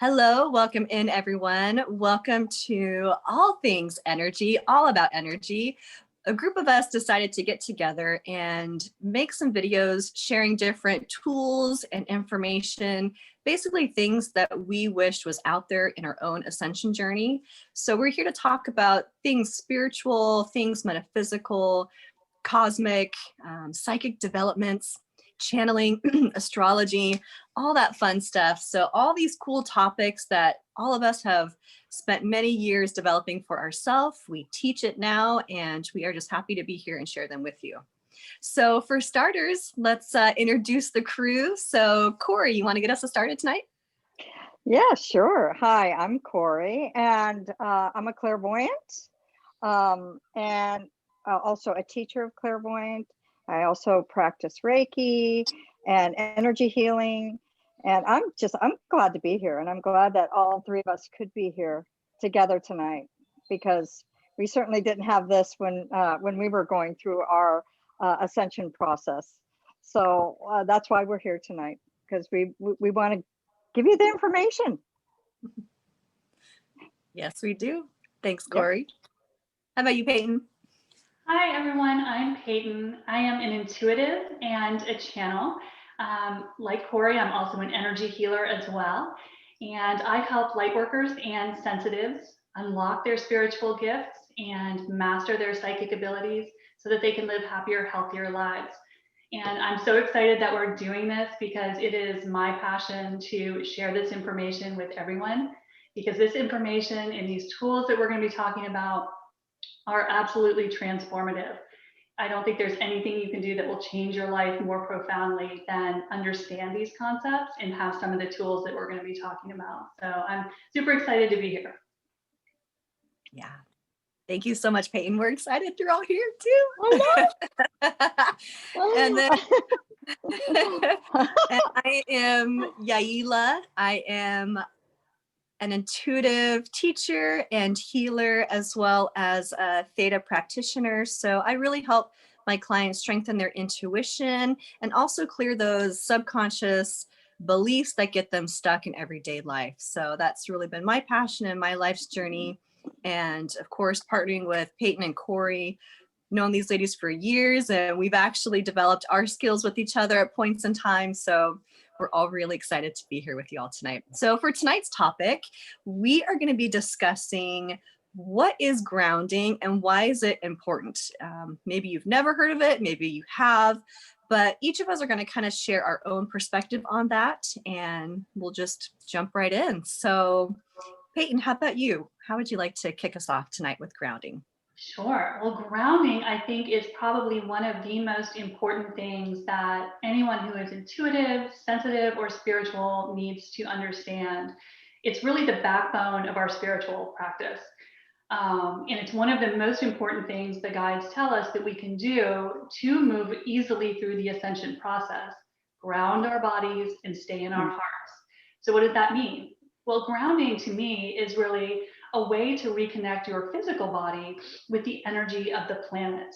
Hello, welcome in everyone. Welcome to All Things Energy, all about energy. A group of us decided to get together and make some videos sharing different tools and information, basically things that we wished was out there in our own ascension journey. So we're here to talk about things spiritual, things metaphysical, cosmic, psychic developments, channeling, astrology, all that fun stuff. So all these cool topics that all of us have spent many years developing for ourselves. We teach it now, and we are just happy to be here and share them with you. So for starters, let's introduce the crew. So Corey, you want to get us started tonight? Yeah, sure. Hi, I'm Corey, and I'm a clairvoyant, and also a teacher of clairvoyant. I also practice Reiki and energy healing, and I'm glad to be here, and I'm glad that all three of us could be here together tonight, because we certainly didn't have this when we were going through our ascension process. So that's why we're here tonight, because we want to give you the information. Yes, we do. Thanks, Corey. Yep. How about you, Peyton? Hi, everyone. I'm Peyton. I am an intuitive and a channel. Like Corey, I'm also an energy healer as well. And I help light workers and sensitives unlock their spiritual gifts and master their psychic abilities so that they can live happier, healthier lives. And I'm so excited that we're doing this because it is my passion to share this information with everyone, because this information and these tools that we're going to be talking about are absolutely transformative. I don't think there's anything you can do that will change your life more profoundly than understand these concepts and have some of the tools that we're going to be talking about. So I'm super excited to be here. Yeah. Thank you so much, Peyton. We're excited you're all here too. And then and I am Yaila. I am an intuitive teacher and healer, as well as a theta practitioner. So I really help my clients strengthen their intuition and also clear those subconscious beliefs that get them stuck in everyday life. So that's really been my passion and my life's journey. And of course, partnering with Peyton and Corey, known these ladies for years, and we've actually developed our skills with each other at points in time. So we're all really excited to be here with you all tonight. So for tonight's topic, we are going to be discussing what is grounding and why is it important. Maybe you've never heard of it, maybe you have, but each of us are going to kind of share our own perspective on that, and we'll just jump right in. So Peyton, how about you? How would you like to kick us off tonight with grounding? Sure. Well, grounding, I think, is probably one of the most important things that anyone who is intuitive, sensitive, or spiritual needs to understand. It's really the backbone of our spiritual practice. And it's one of the most important things the guides tell us that we can do to move easily through the ascension process, ground our bodies and stay in our hearts. So what does that mean? Well, grounding to me is really a way to reconnect your physical body with the energy of the planet.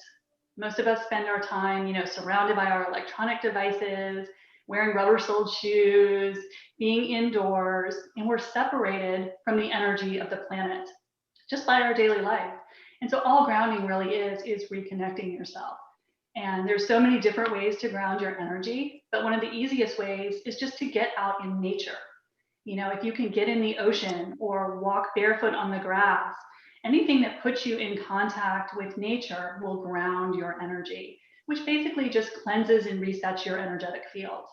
Most of us spend our time, surrounded by our electronic devices, wearing rubber-soled shoes, being indoors, and we're separated from the energy of the planet just by our daily life. And so all grounding really is reconnecting yourself. And there's so many different ways to ground your energy, but one of the easiest ways is just to get out in nature. If you can get in the ocean or walk barefoot on the grass, anything that puts you in contact with nature will ground your energy, which basically just cleanses and resets your energetic field.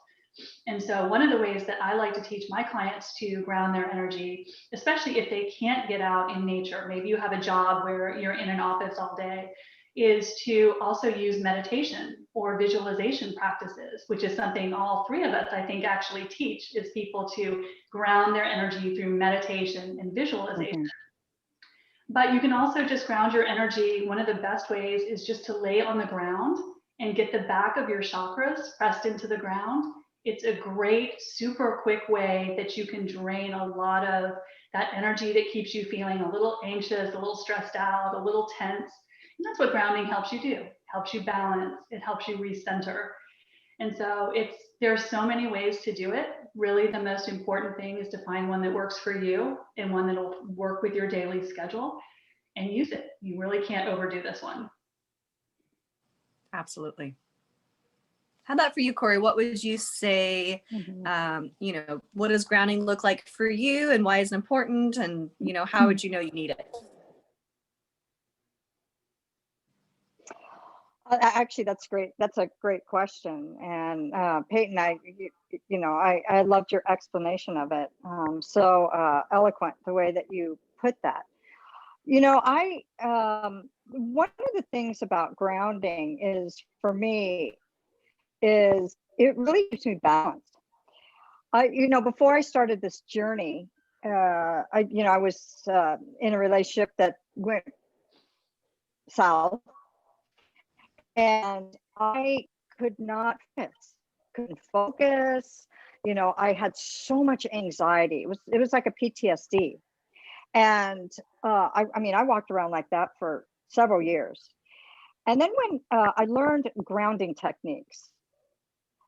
And so one of the ways that I like to teach my clients to ground their energy, especially if they can't get out in nature, maybe you have a job where you're in an office all day, is to also use meditation or visualization practices, which is something all three of us, I think, actually teach, is people to ground their energy through meditation and visualization. Mm-hmm. But you can also just ground your energy. One of the best ways is just to lay on the ground and get the back of your chakras pressed into the ground. It's a great, super quick way that you can drain a lot of that energy that keeps you feeling a little anxious, a little stressed out, a little tense. And that's what grounding helps you do. It helps you balance. It helps you recenter. And so there's so many ways to do it. Really, the most important thing is to find one that works for you and one that'll work with your daily schedule and use it. You really can't overdo this one. Absolutely. How about for you, Corey? What would you say, what does grounding look like for you and why is it important? And, how would you know you need it? Actually, that's great. That's a great question. And Peyton, I loved your explanation of it. So eloquent, the way that you put that. One of the things about grounding is, for me, is it really keeps me balanced. Before I started this journey, I was in a relationship that went south, and I couldn't focus. I had so much anxiety. It was like a PTSD. And I walked around like that for several years. And then when I learned grounding techniques,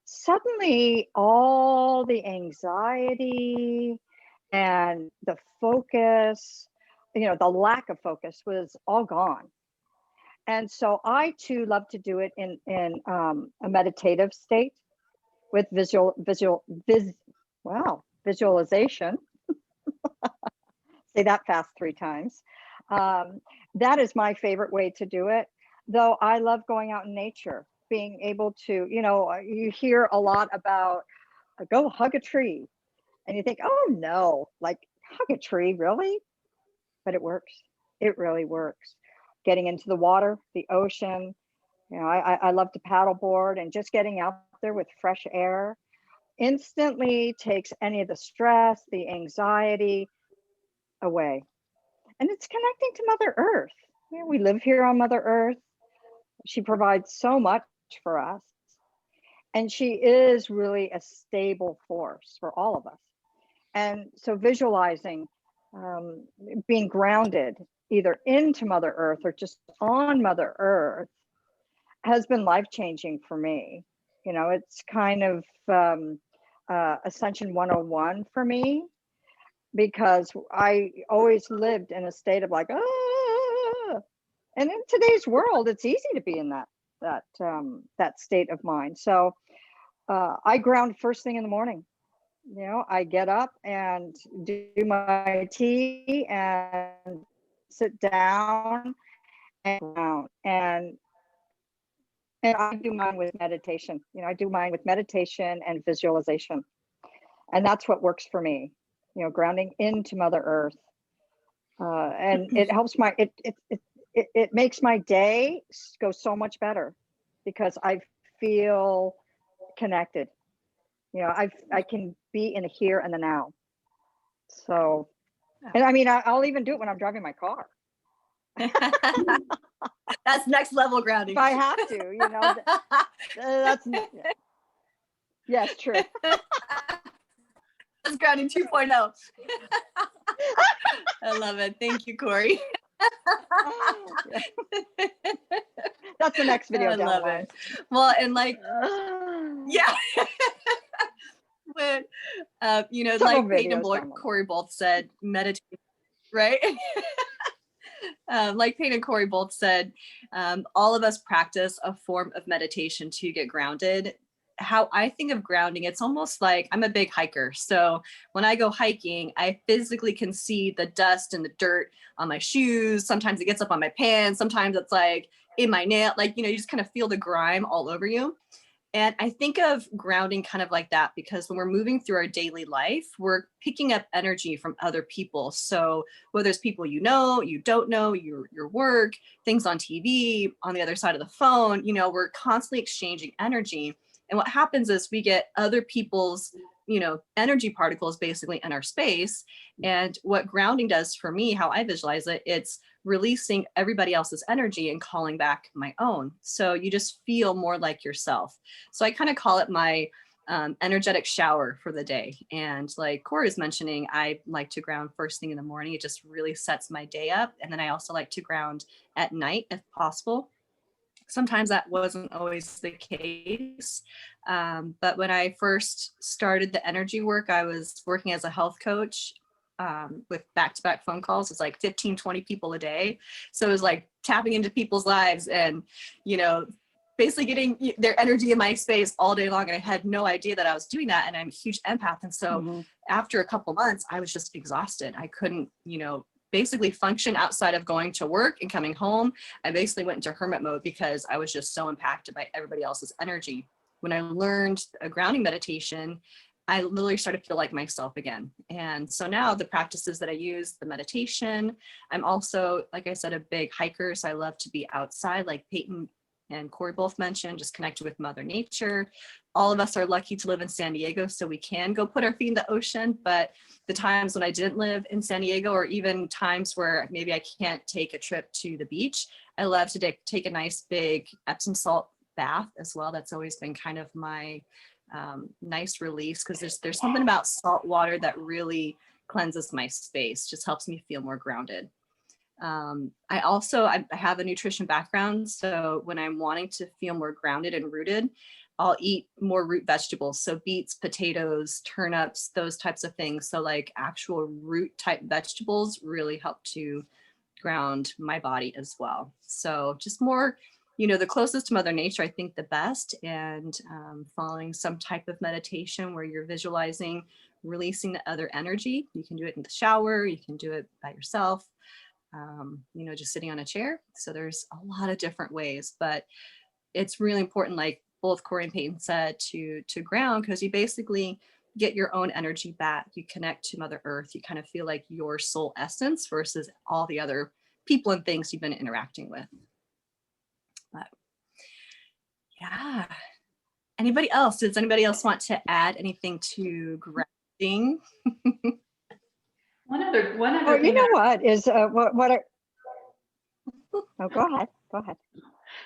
suddenly all the anxiety and the focus, the lack of focus was all gone. And so I too love to do it in a meditative state with visualization. Say that fast 3 times. That is my favorite way to do it. Though I love going out in nature, being able to, you hear a lot about go hug a tree, and you think, oh no, like hug a tree, really? But it works. It really works. Getting into the water, the ocean. I love to paddleboard, and just getting out there with fresh air instantly takes any of the stress, the anxiety away. And it's connecting to Mother Earth. We live here on Mother Earth. She provides so much for us. And she is really a stable force for all of us. And so visualizing being grounded either into Mother Earth or just on Mother Earth has been life-changing for me. It's kind of Ascension 101 for me, because I always lived in a state of like, ah. And in today's world, it's easy to be in that state of mind. So I ground first thing in the morning. I get up and do my tea and sit down and ground. And I do mine with meditation. I do mine with meditation and visualization. And that's what works for me. Grounding into Mother Earth. And it helps it makes my day go so much better, because I feel connected. I can be in the here and the now. So, and I'll even do it when I'm driving my car. That's next level grounding. If I have to, that's, yes, true. That's grounding 2.0. I love it. Thank you, Corey. That's the next video. I love it. Well, and yeah. But like Peyton and Corey both said, meditate, right? Like Peyton and Corey both said, all of us practice a form of meditation to get grounded. How I think of grounding, it's almost like I'm a big hiker. So when I go hiking, I physically can see the dust and the dirt on my shoes. Sometimes it gets up on my pants. Sometimes it's like in my nail, you just kind of feel the grime all over you. And I think of grounding kind of like that, because when we're moving through our daily life, we're picking up energy from other people. So whether it's people you don't know, your work, things on TV, on the other side of the phone, we're constantly exchanging energy. And what happens is we get other people's, energy particles basically in our space. And what grounding does for me, how I visualize it, it's releasing everybody else's energy and calling back my own. So you just feel more like yourself. So I kind of call it my energetic shower for the day. And like Corey is mentioning, I like to ground first thing in the morning. It just really sets my day up. And then I also like to ground at night if possible. Sometimes that wasn't always the case. But when I first started the energy work, I was working as a health coach with back-to-back phone calls. It's like 15, 20 people a day. So it was like tapping into people's lives and, you know, basically getting their energy in my space all day long. And I had no idea that I was doing that. And I'm a huge empath. And so after a couple months, I was just exhausted. I couldn't, you know, basically function outside of going to work and coming home. I basically went into hermit mode because I was just so impacted by everybody else's energy. When I learned a grounding meditation, I literally started to feel like myself again. And so now the practices that I use, the meditation, I'm also, like I said, a big hiker. So I love to be outside, like Peyton and Corey both mentioned, just connected with Mother Nature. All of us are lucky to live in San Diego, so we can go put our feet in the ocean. But the times when I didn't live in San Diego, or even times where maybe I can't take a trip to the beach, I love to take a nice big Epsom salt bath as well. That's always been kind of my nice release, because there's something about salt water that really cleanses my space, just helps me feel more grounded. I have a nutrition background, so when I'm wanting to feel more grounded and rooted, I'll eat more root vegetables. So beets, potatoes, turnips, those types of things. So like actual root type vegetables really help to ground my body as well. So just more, you know, the closest to Mother Nature, I think the best, and following some type of meditation where you're visualizing, releasing the other energy. You can do it in the shower, you can do it by yourself, you know, just sitting on a chair. So there's a lot of different ways, but it's really important, like both Corey and Peyton said, to ground, because you basically get your own energy back. You connect to Mother Earth. You kind of feel like your soul essence versus all the other people and things you've been interacting with. But yeah. Anybody else? Does anybody else want to add anything to grounding? One other Oh, thing. you know what is what are, oh, go ahead. Go ahead,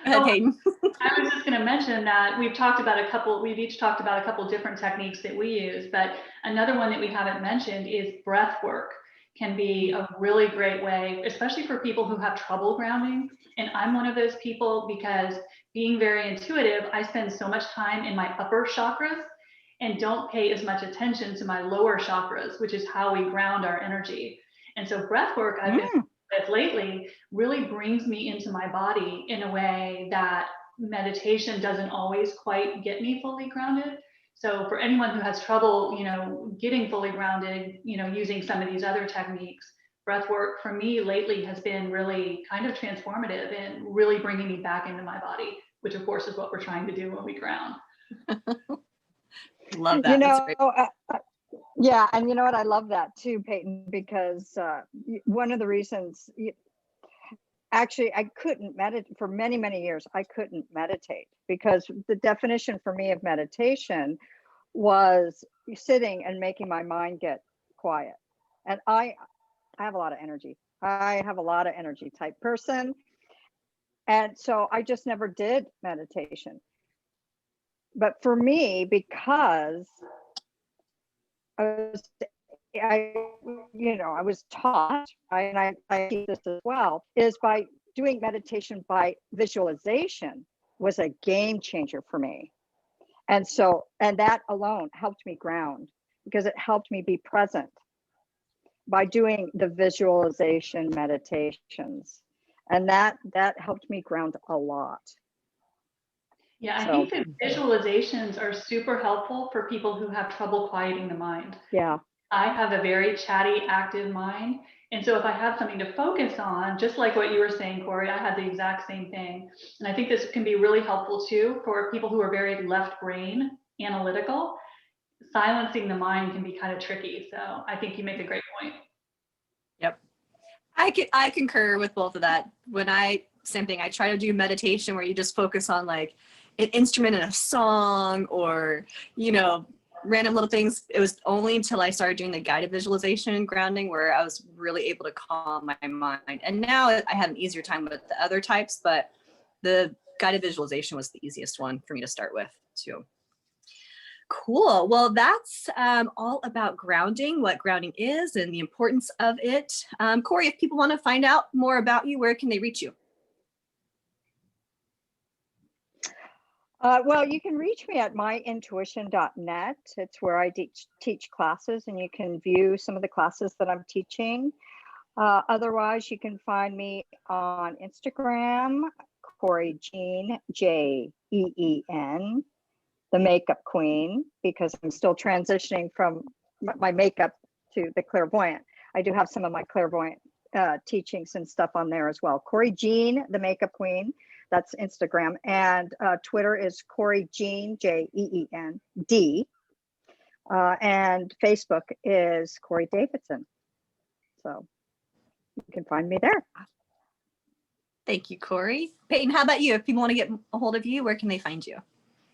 Peyton. I was just going to mention that we've each talked about a couple different techniques that we use, but another one that we haven't mentioned is breath work. Can be a really great way, especially for people who have trouble grounding. And I'm one of those people, because being very intuitive, I spend so much time in my upper chakras and don't pay as much attention to my lower chakras, which is how we ground our energy. And so breath work I've been with lately really brings me into my body in a way that meditation doesn't always quite get me fully grounded. So for anyone who has trouble, you know, getting fully grounded, you know, using some of these other techniques, breath work for me lately has been really kind of transformative and really bringing me back into my body, which of course is what we're trying to do when we ground. Love that. You know, yeah, and you know what? I love that too, Peyton, because one of the reasons, actually, I couldn't meditate for many, many years. I couldn't meditate because the definition for me of meditation was sitting and making my mind get quiet. And I have a lot of energy. I have a lot of energy type person. And so I just never did meditation. But for me, because I was taught, and I teach this as well, is by doing meditation by visualization was a game changer for me. And so, and that alone helped me ground, because it helped me be present by doing the visualization meditations. And that helped me ground a lot. Yeah, I think that visualizations are super helpful for people who have trouble quieting the mind. Yeah. I have a very chatty, active mind. And so if I have something to focus on, just like what you were saying, Corey, I had the exact same thing. And I think this can be really helpful too for people who are very left brain analytical. Silencing the mind can be kind of tricky. So I think you make a great point. Yep. I concur with both of that. Same thing, I try to do meditation where you just focus on like an instrument in a song, or, you know, random little things. It was only until I started doing the guided visualization and grounding where I was really able to calm my mind. And now I have an easier time with the other types, but the guided visualization was the easiest one for me to start with too. Cool. Well, that's all about grounding, what grounding is and the importance of it. Corey, if people want to find out more about you, where can they reach you? Well, you can reach me at myintuition.net. It's where I teach classes, and you can view some of the classes that I'm teaching. Otherwise, you can find me on Instagram, Corey Jean, Jeen, the makeup queen, because I'm still transitioning from my makeup to the clairvoyant. I do have some of my clairvoyant teachings and stuff on there as well. Corey Jean, the makeup queen. That's Instagram. And Twitter is Corey Jean, Jeen, D. And Facebook is Corey Davidson. So you can find me there. Thank you, Corey. Peyton, how about you? If people want to get a hold of you, where can they find you?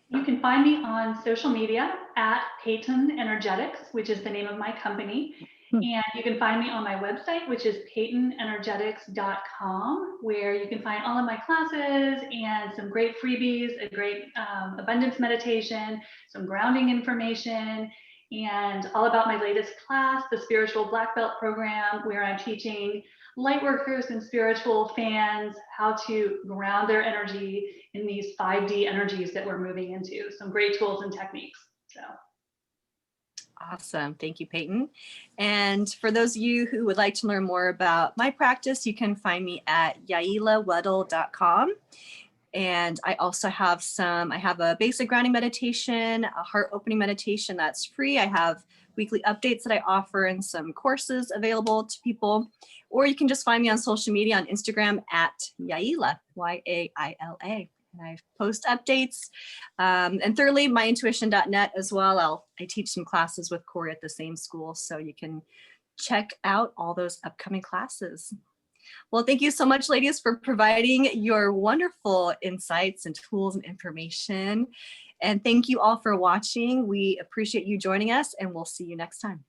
You can find me on social media at Peyton Energetics, which is the name of my company. And you can find me on my website, which is peytonenergetics.com, where you can find all of my classes and some great freebies, a great abundance meditation, some grounding information, and all about my latest class, the Spiritual Black Belt program, where I'm teaching light workers and spiritual fans how to ground their energy in these 5D energies that we're moving into. Some great tools and techniques. So. Awesome. Thank you, Peyton. And for those of you who would like to learn more about my practice, you can find me at yailaweddle.com. And I also have I have a basic grounding meditation, a heart opening meditation that's free. I have weekly updates that I offer and some courses available to people. Or you can just find me on social media on Instagram at Yaila, Yaila. And I post updates. And thirdly, myintuition.net as well. I teach some classes with Corey at the same school, so you can check out all those upcoming classes. Well, thank you so much, ladies, for providing your wonderful insights and tools and information. And thank you all for watching. We appreciate you joining us, and we'll see you next time.